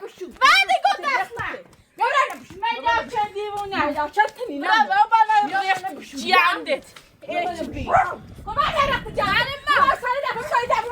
بعد گذشته من چه دیوونه یا چه تنینه برو جیاندت اچبی کمک رفت جانم ما سر دفعه شایدم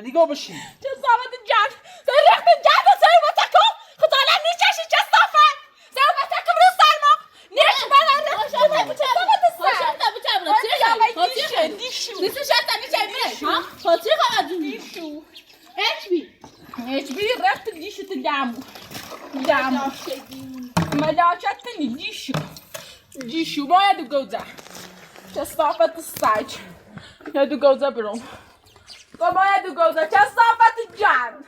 نگاه بشین چه صافت جان ریخت جان ثروتکو خدالا نیچشی چه صافت ثروتکو رو سرما نیش من خوشم چه صافت دیشو نیست شتا نیچه ها خاطی خواهد دیشو اچ بی رفت دیشو تو دامو ملاچت دیشو باید گوزه چه صافت سایج یادو گوزه برام باید گوزه چه صافت جان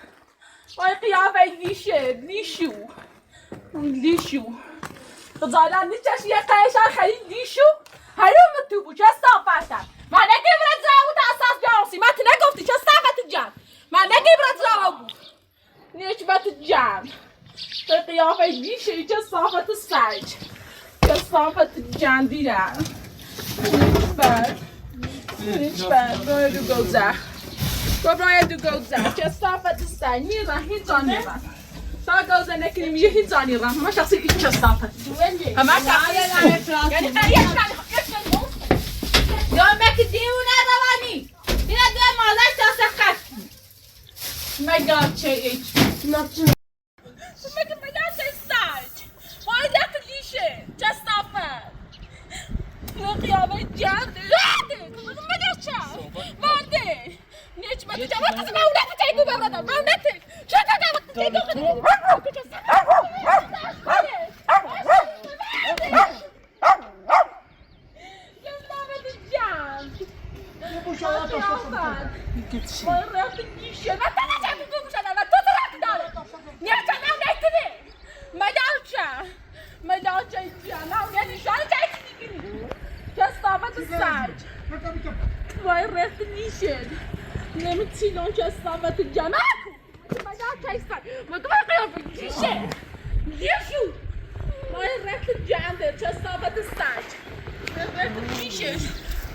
باید قیافه دیشو خزالا نیچش یه قیشان خیلی دیشو هرم تو بو چه صافت من نگیبرد زاو تا اساس بیانسی من نگفتی چه صافت جان من نگیبرد زاو بو نیچبت جان به قیافه دیشو چه صافت سایج چه صافت جان دیدن نیچبت باید گوزه باید گوزه چه صافت سای میرن هیچ جان میرن تا گوزه نکنیم یه هیچ جانی رن همه شخصی که چه صافت همه شخصی یعنی یا مکی دیونه روانی دینا دو مازش تا سخت مگه چه ایچ مگه چه سایج باید یک لیشه چه صافت یه قیامه جان مگه چه مانده نیچ مگه چه وقت از مولت تیگو ببردم مولت چه تیگو تیگو نمیتونم که صافت جمع کنم مگه کیسان مگه قیافه دیشه دیشو ما رفت جنده چه صافت سج رفت دیشه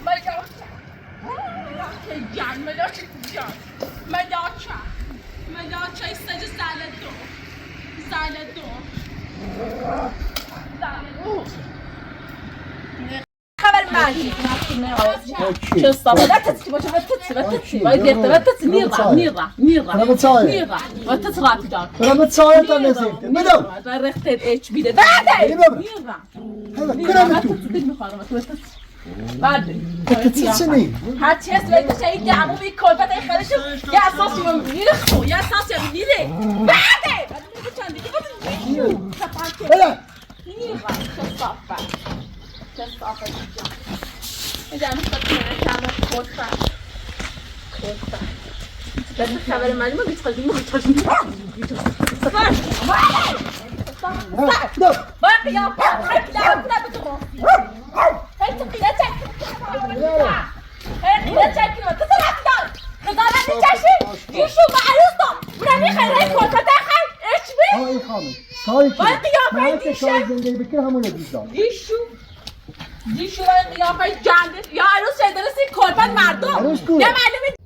مگه جان مگه چه سج سالتو تاکید چه صافه تتسي باشه تتسي ميرا وتتغطي دار برام چای تا نزدیک بدم رخت اچ بیده بعد کنم تو بعد تتسنی هر چی هست باید بشه این دعمو بی کلبت این خرش یه اساسی من میره خو یه اساسی من میره بعد چند دیگه بله میرا چه صافه اینجا کامل خودتا بس خبر من ما بیتخلیم باقي يا حق لا ولا بتروحي هاي تقيلة تاكل تطلع كدار خضارة نتاشي يشو معروضة وراني خيري كل فتاخي ايش بي هاي خامل هاي باقي يا ما فايدي تشاي زندگی بکن همون دیدم دیشو برای قیافه جنده یا عروس شده رسی کلبت مردم عروس کو یه معلومه